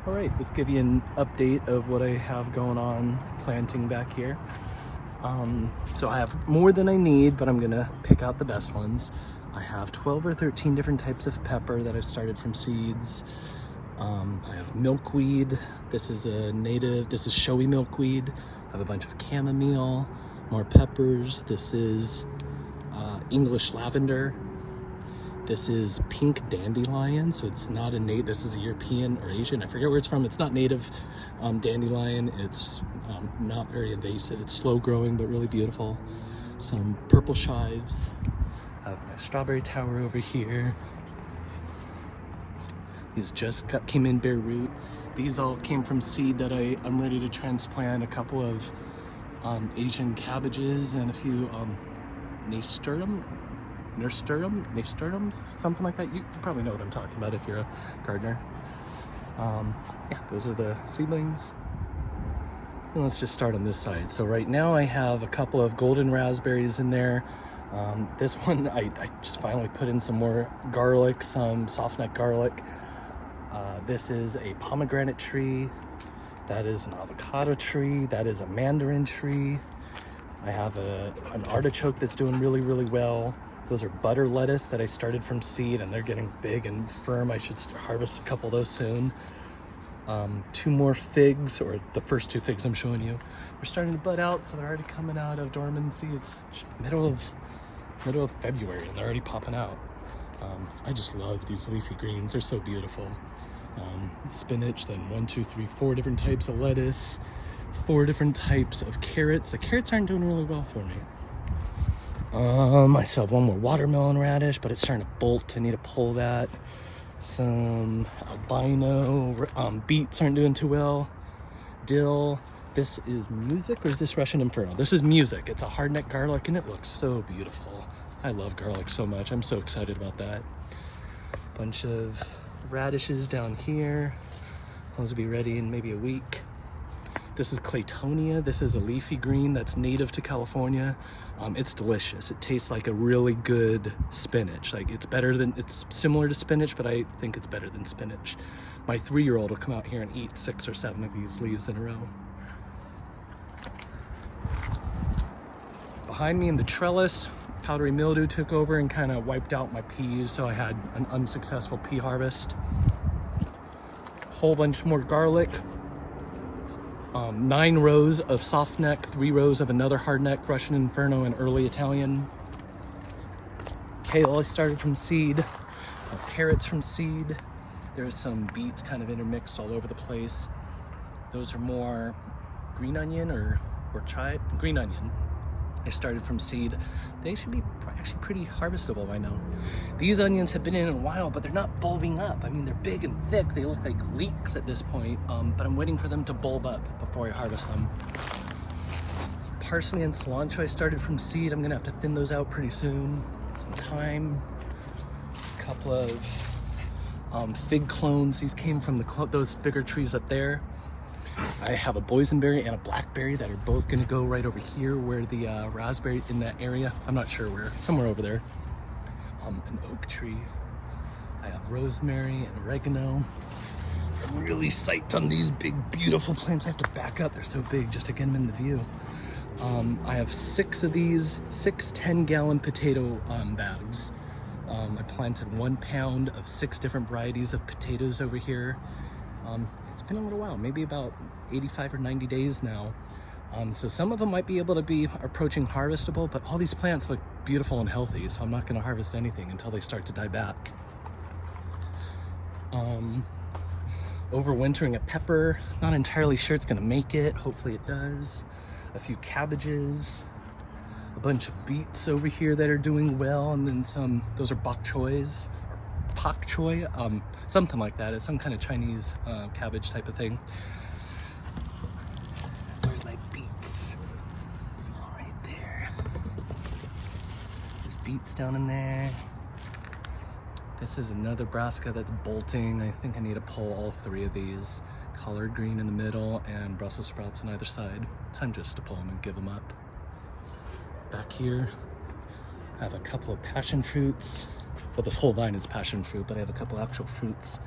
All right, let's give you an update of what I have going on planting back here. So I have more than I need, but I'm gonna pick out the best ones. I have 12 or 13 different types of pepper that I've started from seeds. I have milkweed. This is showy milkweed. I have a bunch of chamomile, more peppers. This is English lavender. This is pink dandelion, so it's not a native. This is a European or Asian, I forget where it's from. It's not native dandelion. It's not very invasive. It's slow growing, but really beautiful. Some purple chives. I have my strawberry tower over here. These just came in bare root. These all came from seed that I'm ready to transplant. A couple of Asian cabbages and a few nasturtiums, something like that. You probably know what I'm talking about if you're a gardener. Yeah, those are the seedlings. And let's just start on this side. So right now I have a couple of golden raspberries in there. This one, I just finally put in some more garlic, some soft neck garlic. This is a pomegranate tree. That is an avocado tree. That is a mandarin tree. I have an artichoke that's doing really, really well. Those are butter lettuce that I started from seed, and they're getting big and firm. I should harvest a couple of those soon. Two more figs, or the first two figs I'm showing you. They're starting to bud out, so they're already coming out of dormancy. It's middle of February, and they're already popping out. I just love these leafy greens. They're so beautiful. Spinach, then 4 different types of lettuce, 4 different types of carrots. The carrots aren't doing really well for me. I still have one more watermelon radish, but it's starting to bolt. I need to pull that. Some albino beets aren't doing too well. Dill. This is music, or is this Russian Inferno? This is music. It's a hardneck garlic, and it looks so beautiful. I love garlic so much. I'm so excited about that. Bunch of radishes down here. Those will be ready in maybe a week. This is Claytonia. This is a leafy green that's native to California. It's delicious. It tastes like a really good spinach. Like it's similar to spinach, but I think it's better than spinach. My 3-year-old will come out here and eat 6 or 7 of these leaves in a row. Behind me in the trellis, powdery mildew took over and kind of wiped out my peas, so I had an unsuccessful pea harvest. Whole bunch more garlic. 9 rows of soft neck, 3 rows of another hard neck, Russian Inferno and early Italian. Kale I started from seed. Carrots from seed. There's some beets kind of intermixed all over the place. Those are more green onion or chive. Green onion. I started from seed. They should be actually pretty harvestable by now. These onions have been in a while, but they're not bulbing up. I mean, they're big and thick. They look like leeks at this point, but I'm waiting for them to bulb up before I harvest them. Parsley and cilantro I started from seed. I'm gonna have to thin those out pretty soon. Some thyme. A couple of fig clones. These came from those bigger trees up there. I have a boysenberry and a blackberry that are both going to go right over here where the raspberry in that area. I'm not sure where, somewhere over there. An oak tree. I have rosemary and oregano. I'm really psyched on these big, beautiful plants. I have to back up. They're so big just to get them in the view. I have 6 of these, 6 10-gallon potato bags. I planted 1 pound of 6 different varieties of potatoes over here. It's been a little while, maybe about 85 or 90 days now. So some of them might be able to be approaching harvestable, but all these plants look beautiful and healthy, so I'm not going to harvest anything until they start to die back. Overwintering a pepper, not entirely sure it's going to make it. Hopefully it does. A few cabbages, a bunch of beets over here that are doing well, and then some, those are bok choys. Pak choy, something like that. It's some kind of Chinese cabbage type of thing. Where's my beets? All right there. There's beets down in there. This is another brassica that's bolting. I think I need to pull all 3 of these. Collard green in the middle and Brussels sprouts on either side. Time just to pull them and give them up. Back here, I have a couple of passion fruits. Well, this whole vine is passion fruit, but I have a couple actual fruits.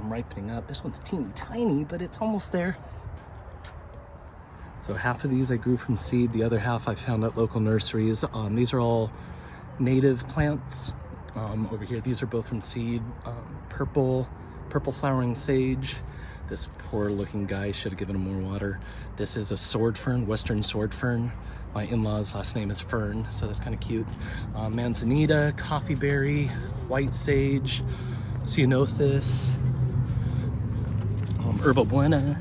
ripening up. This one's teeny tiny, but it's almost there. So half of these I grew from seed, the other half I found at local nurseries. These are all native plants. Over here, these are both from seed. Purple flowering sage. This poor looking guy, should have given him more water. This is a sword fern, western sword fern. My in-laws' last name is Fern, so that's kind of cute. Manzanita, coffee berry, white sage, ceanothus, herba buena,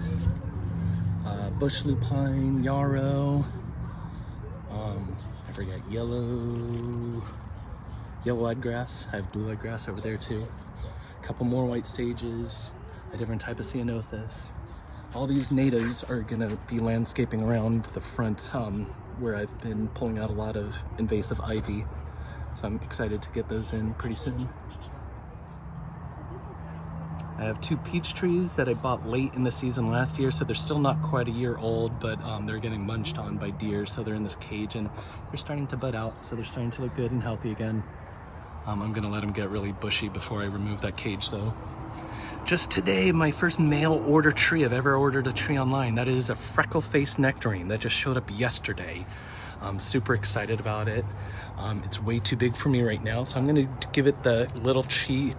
bush lupine, yarrow, I forget, yellow-eyed grass. I have blue-eyed grass over there too. A couple more white sages, a different type of ceanothus. All these natives are gonna be landscaping around the front where I've been pulling out a lot of invasive ivy. So I'm excited to get those in pretty soon. I have 2 peach trees that I bought late in the season last year, so they're still not quite a year old, but they're getting munched on by deer, so they're in this cage and they're starting to bud out, so they're starting to look good and healthy again. I'm gonna let them get really bushy before I remove that cage though. Just today, my first mail order tree. I've ever ordered a tree online. That is a freckle-faced nectarine that just showed up yesterday. I'm super excited about it. It's way too big for me right now, so I'm gonna give it the little tree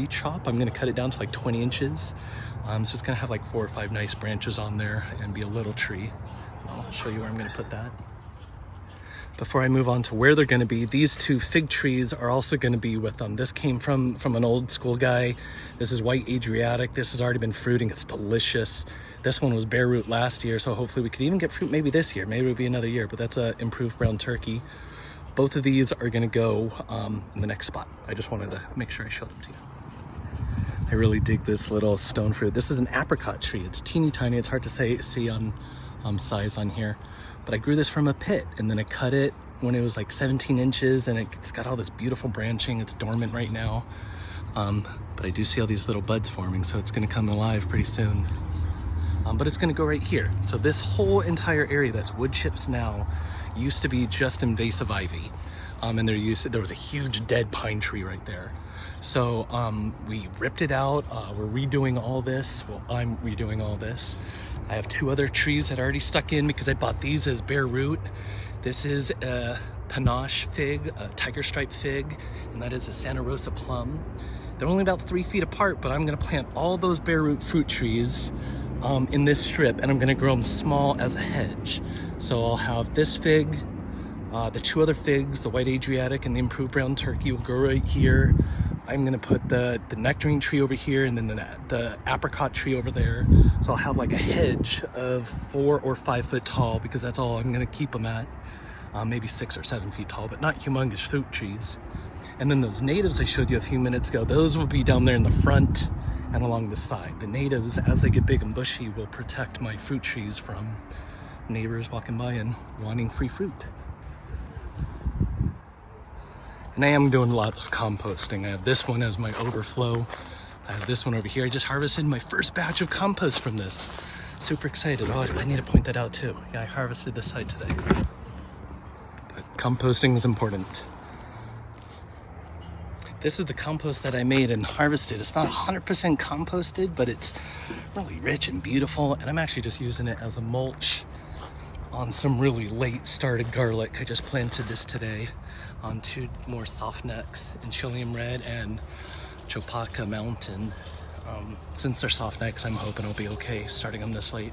chop. I'm gonna cut it down to like 20 inches. So it's gonna have like 4 or 5 nice branches on there and be a little tree. I'll show you where I'm gonna put that. Before I move on to where they're going to be, these 2 fig trees are also going to be with them. This came from an old school guy. This is white Adriatic. This has already been fruiting. It's delicious. This one was bare root last year, so hopefully we could even get fruit maybe this year. Maybe it'll be another year, but that's a improved brown turkey. Both of these are going to go in the next spot. I just wanted to make sure I showed them to you. I really dig this little stone fruit. This is an apricot tree. It's teeny tiny. It's hard to see on size on here. But I grew this from a pit, and then I cut it when it was like 17 inches, and it's got all this beautiful branching. It's dormant right now, but I do see all these little buds forming, so it's gonna come alive pretty soon. But it's gonna go right here. So this whole entire area that's wood chips now used to be just invasive ivy. And there was a huge dead pine tree right there. So we ripped it out. We're redoing all this. Well, I'm redoing all this. I have 2 other trees that are already stuck in because I bought these as bare root. This is a panache fig, a tiger stripe fig, and that is a Santa Rosa plum. They're only about 3 feet apart, but I'm gonna plant all those bare root fruit trees in this strip, and I'm gonna grow them small as a hedge. So I'll have this fig, the 2 other figs, the white Adriatic and the improved brown turkey will go right here. I'm gonna put the nectarine tree over here, and then the apricot tree over there. So I'll have like a hedge of 4 or 5 foot tall, because that's all I'm gonna keep them at. Maybe 6 or 7 feet tall, but not humongous fruit trees. And then those natives I showed you a few minutes ago, those will be down there in the front and along the side. The natives, as they get big and bushy, will protect my fruit trees from neighbors walking by and wanting free fruit. And I am doing lots of composting. I have this one as my overflow. I have this one over here. I just harvested my first batch of compost from this. Super excited. Oh, I need to point that out too. Yeah, I harvested this side today. But composting is important. This is the compost that I made and harvested. It's not 100% composted, but it's really rich and beautiful. And I'm actually just using it as a mulch on some really late started garlic. I just planted this today on 2 more soft necks, Enchilium Red and Chopaka Mountain. Since they're soft necks, I'm hoping it'll be okay starting them this late.